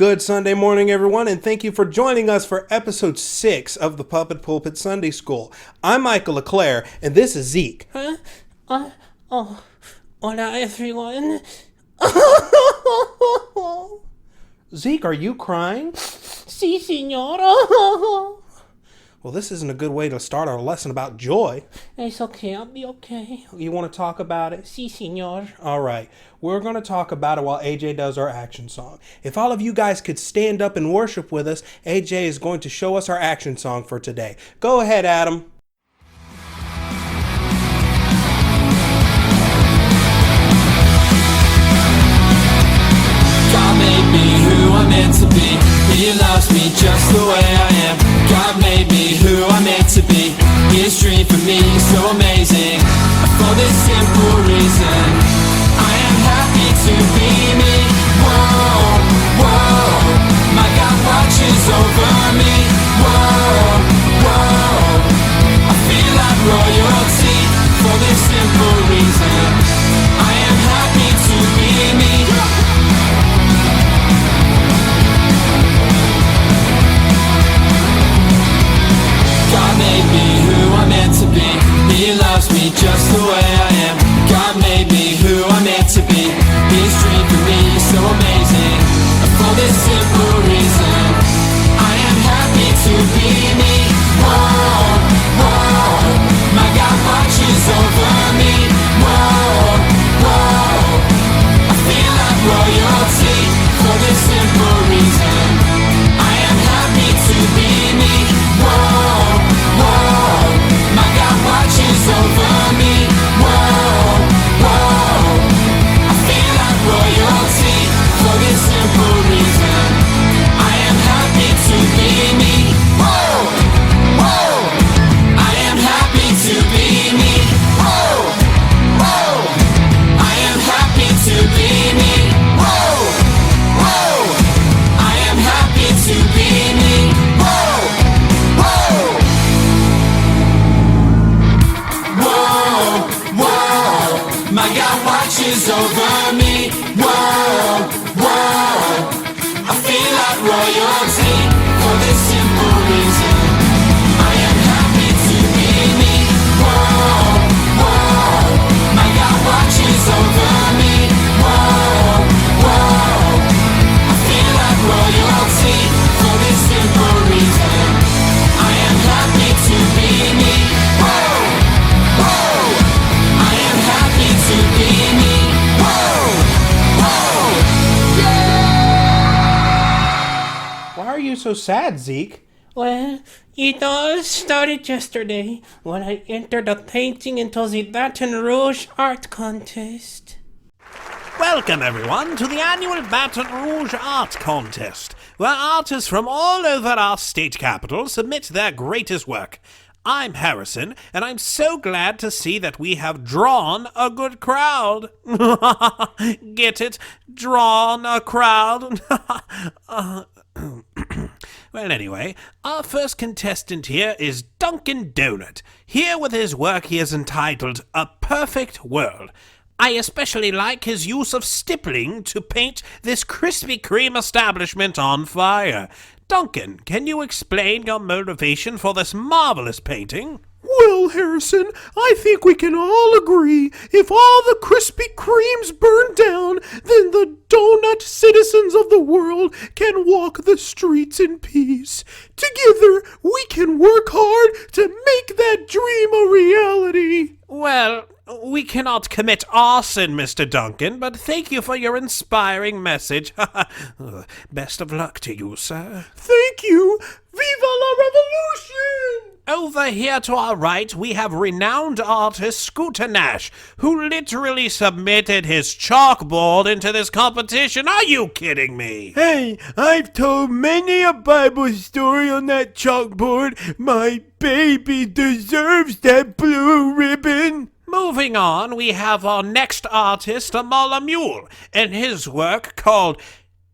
Good Sunday morning, everyone, and thank you for joining us for episode 6 of the Puppet Pulpit Sunday School. I'm Micah LeClercq, and this is Zeke. Hola, everyone. Zeke, are you crying? Sí, señor. Well, this isn't a good way to start our lesson about joy. It's okay, I'll be okay. You want to talk about it? Sí, señor. All right, we're going to talk about it while AJ does our action song. If all of you guys could stand up and worship with us, AJ is going to show us our action song for today. Go ahead, Adam. God made me who I'm meant to be. He loves me just the way I am. God made me who I'm meant to be. His dream for me is so amazing. For this simple reason, I am happy to be me. Whoa, whoa, my God watches over me. Whoa, whoa, I feel like royalty. For this simple reason, I am happy to be me. God made me who I'm meant to be. He loves me just the way I am. God made me who I'm meant to be. His dream for me is so amazing. For this simple reason, I am happy to be me. Whoa, whoa, my God watches over me. Whoa, whoa, I feel like royalty. For this simple reason, I am happy to be me. Whoa, whoa, my God watches over me. Whoa, whoa, I feel like royalty. For this simple reason, I am happy to be me. Whoa, whoa, I am happy to be me. Whoa, whoa, I am happy to be me. Whoa, whoa, I am happy to be me. Whoa, whoa. Whoa, whoa, my God watches over me. Whoa, whoa, I feel like royalty. For this simple reason, I am happy to be me. Whoa, whoa, my God watches over me. Whoa, whoa, I feel like royalty. For this simple reason, I am happy to be me. Whoa, whoa, I am happy to be me. Whoa, whoa, yeah! Why are you so sad, Zeke? Well, it all started yesterday when I entered a painting into the Baton Rouge art contest. Welcome, everyone, to the annual Baton Rouge Art Contest, where artists from all over our state capital submit their greatest work. I'm Harrison, and I'm so glad to see that we have drawn a good crowd. Get it? Drawn a crowd? Well, anyway, our first contestant here is Dunkin' Donut. Here with his work he is entitled A Perfect World. I especially like his use of stippling to paint this Krispy Kreme establishment on fire. Duncan, can you explain your motivation for this marvelous painting? Well, Harrison, I think we can all agree if all the Krispy Kremes burn down, then the donut citizens of the world can walk the streets in peace. Together, we can work hard to make that dream a reality. Well, we cannot commit arson, Mr. Duncan, but thank you for your inspiring message. Best of luck to you, sir. Thank you. Viva la revolution! Over here to our right, we have renowned artist Scooter Nash, who literally submitted his chalkboard into this competition. Are you kidding me? Hey, I've told many a Bible story on that chalkboard. My baby deserves that blue ribbon. Moving on, we have our next artist, Amala Mule, and his work called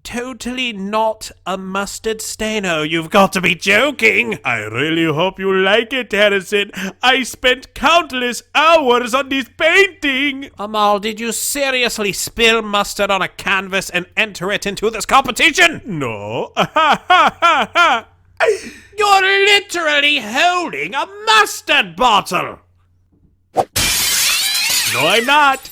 totally not a mustard stain. Oh, you've got to be joking. I really hope you like it, Harrison. I spent countless hours on this painting. Amal, did you seriously spill mustard on a canvas and enter it into this competition? No. You're literally holding a mustard bottle. No, I'm not.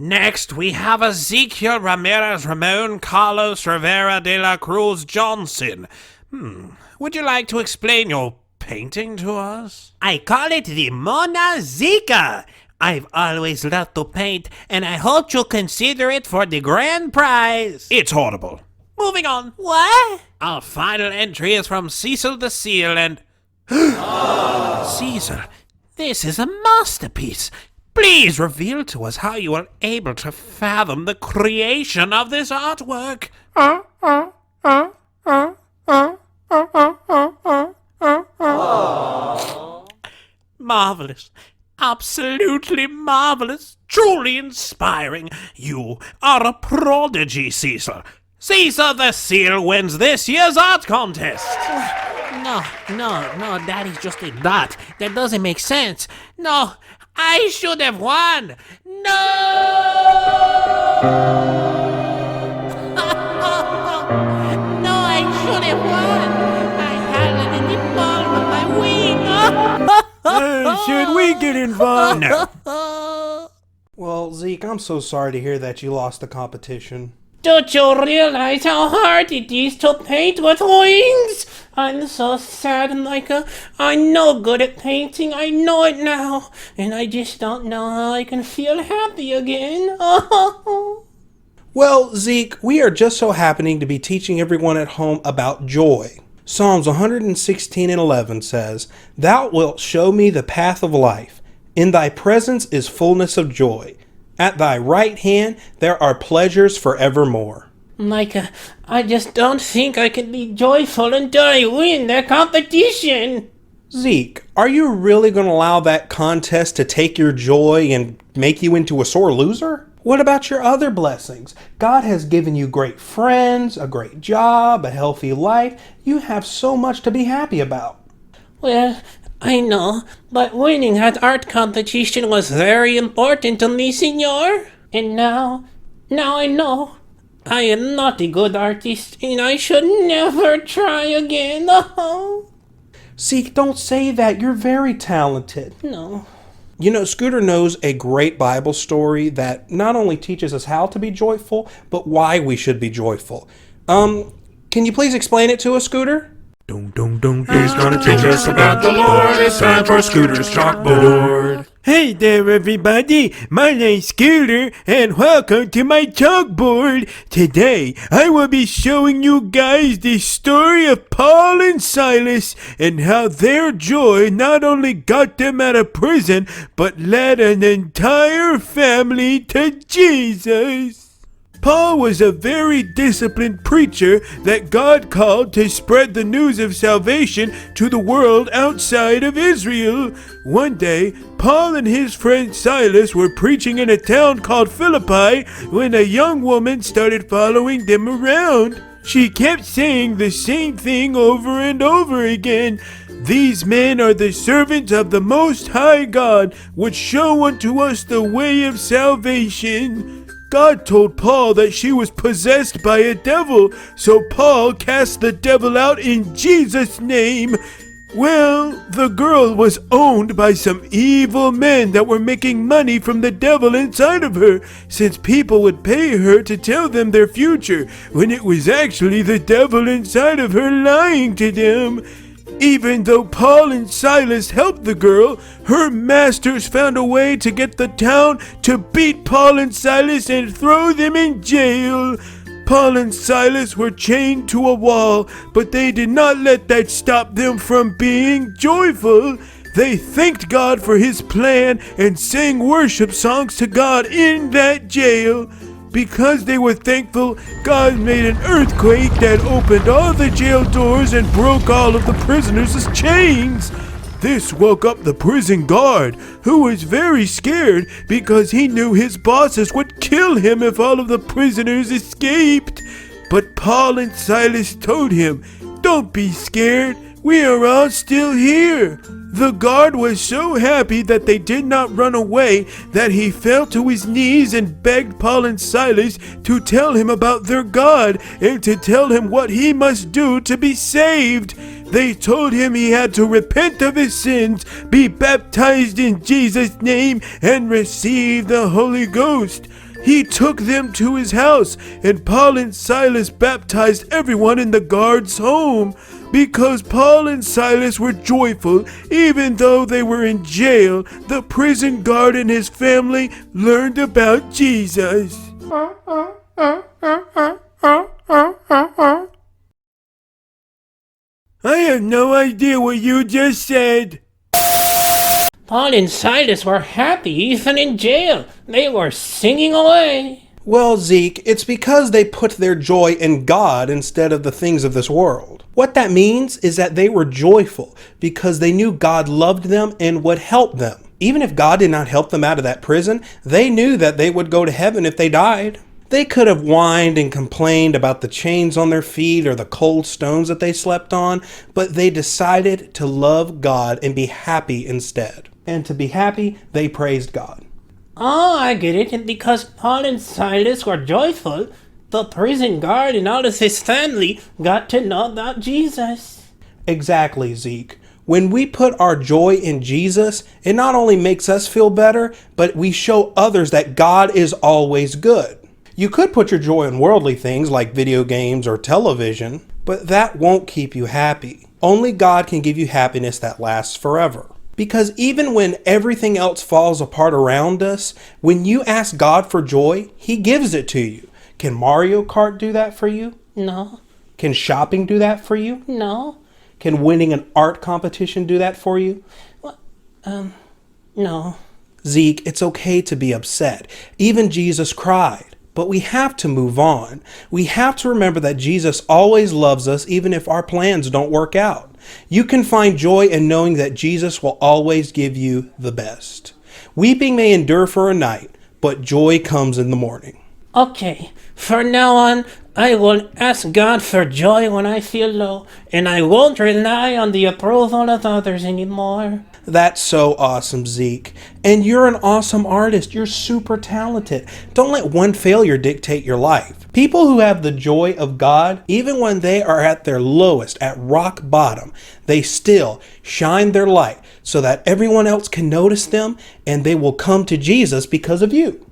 Next, we have Ezekiel Ramirez Ramon Carlos Rivera de la Cruz Johnson. Would you like to explain your painting to us? I call it the Mona Zika. I've always loved to paint, and I hope you'll consider it for the grand prize. It's horrible. Moving on. What? Our final entry is from Cecil the Seal and... Cecil, this is a masterpiece. Please reveal to us how you were able to fathom the creation of this artwork. Marvelous. Absolutely marvelous. Truly inspiring. You are a prodigy, Cecil. Cecil the Seal wins this year's art contest. No, Daddy's just a dot. That doesn't make sense. No, I should have won. No! No, I should have won. I had it in the palm of my wing. Should we get involved? No. Well, Zeke, I'm so sorry to hear that you lost the competition. Don't you realize how hard it is to paint with wings? I'm so sad, Micah. I'm no good at painting. I know it now. And I just don't know how I can feel happy again. Well, Zeke, we are just so happening to be teaching everyone at home about joy. Psalms 116:11 says, "Thou wilt show me the path of life. In thy presence is fullness of joy. At thy right hand there are pleasures forevermore." Micah, I just don't think I can be joyful until I win the competition. Zeke, are you really going to allow that contest to take your joy and make you into a sore loser? What about your other blessings? God has given you great friends, a great job, a healthy life. You have so much to be happy about. Well, I know, but winning that art competition was very important to me, Senor. And now I know I am not a good artist, and I should never try again. Zeke, don't say that. You're very talented. No. You know, Scooter knows a great Bible story that not only teaches us how to be joyful, but why we should be joyful. Can you please explain it to us, Scooter? He's gonna teach us about the Lord. It's time for Scooter's chalkboard. Hey there, everybody. My name's Scooter, and welcome to my chalkboard. Today, I will be showing you guys the story of Paul and Silas and how their joy not only got them out of prison, but led an entire family to Jesus. Paul was a very disciplined preacher that God called to spread the news of salvation to the world outside of Israel. One day, Paul and his friend Silas were preaching in a town called Philippi when a young woman started following them around. She kept saying the same thing over and over again. "These men are the servants of the Most High God, which show unto us the way of salvation." God told Paul that she was possessed by a devil, so Paul cast the devil out in Jesus' name. Well, the girl was owned by some evil men that were making money from the devil inside of her, since people would pay her to tell them their future, when it was actually the devil inside of her lying to them. Even though Paul and Silas helped the girl, her masters found a way to get the town to beat Paul and Silas and throw them in jail. Paul and Silas were chained to a wall, but they did not let that stop them from being joyful. They thanked God for his plan and sang worship songs to God in that jail. Because they were thankful, God made an earthquake that opened all the jail doors and broke all of the prisoners' chains. This woke up the prison guard, who was very scared because he knew his bosses would kill him if all of the prisoners escaped. But Paul and Silas told him, "Don't be scared, we are all still here." The guard was so happy that they did not run away that he fell to his knees and begged Paul and Silas to tell him about their God and to tell him what he must do to be saved. They told him he had to repent of his sins, be baptized in Jesus' name, and receive the Holy Ghost. He took them to his house, and Paul and Silas baptized everyone in the guard's home. Because Paul and Silas were joyful, even though they were in jail, the prison guard and his family learned about Jesus. I have no idea what you just said. Paul and Silas were happy even in jail. They were singing away. Well, Zeke, it's because they put their joy in God instead of the things of this world. What that means is that they were joyful because they knew God loved them and would help them. Even if God did not help them out of that prison, they knew that they would go to heaven if they died. They could have whined and complained about the chains on their feet or the cold stones that they slept on, but they decided to love God and be happy instead. And to be happy, they praised God. Oh, I get it. And because Paul and Silas were joyful, the prison guard and all of his family got to know about Jesus. Exactly, Zeke. When we put our joy in Jesus, it not only makes us feel better, but we show others that God is always good. You could put your joy in worldly things like video games or television, but that won't keep you happy. Only God can give you happiness that lasts forever. Because even when everything else falls apart around us, when you ask God for joy, He gives it to you. Can Mario Kart do that for you? No. Can shopping do that for you? No. Can winning an art competition do that for you? No. Zeke, it's okay to be upset. Even Jesus cried. But we have to move on. We have to remember that Jesus always loves us even if our plans don't work out. You can find joy in knowing that Jesus will always give you the best. Weeping may endure for a night, but joy comes in the morning. Okay, from now on, I will ask God for joy when I feel low, and I won't rely on the approval of others anymore. That's so awesome, Zeke. And you're an awesome artist. You're super talented. Don't let one failure dictate your life. People who have the joy of God, even when they are at their lowest, at rock bottom, they still shine their light so that everyone else can notice them and they will come to Jesus because of you.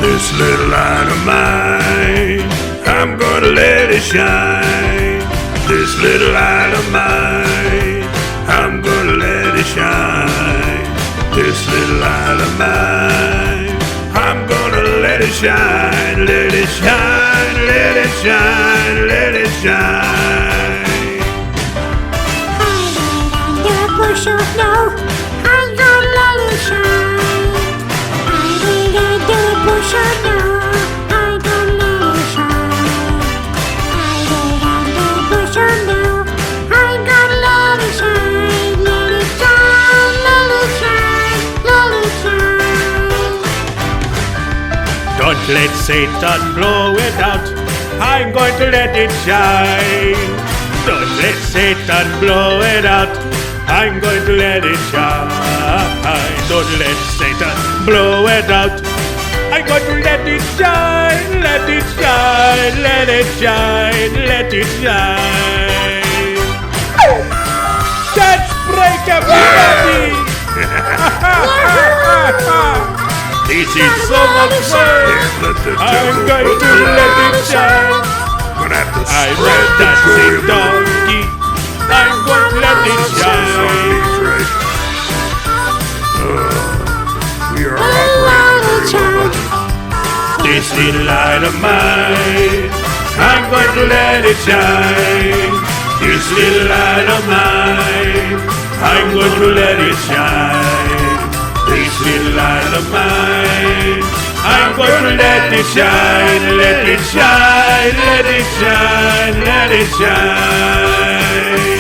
This little light of mine, I'm gonna let it shine. This little light of mine, I'm gonna let it shine. This little light of mine, I'm gonna let it shine. Let it shine, let it shine, let it shine. I'm under pressure now, I'm gonna let it shine. Don't let Satan blow it out, I'm going to let it shine. Don't let Satan blow it out, I'm going to let it shine. Don't let Satan blow it out, I'm going to let it shine, let it shine, let it shine, let it shine. Let's break everybody! This is so much fun! I'm going to let it shine. I'm a dancing donkey, I'm going to let it shine. We are operating. This little light of mine, I'm going to let it shine. This little light of mine, I'm going to let it shine. This this little light of mine. I'm going to let it shine, let it shine, let it shine, let it shine.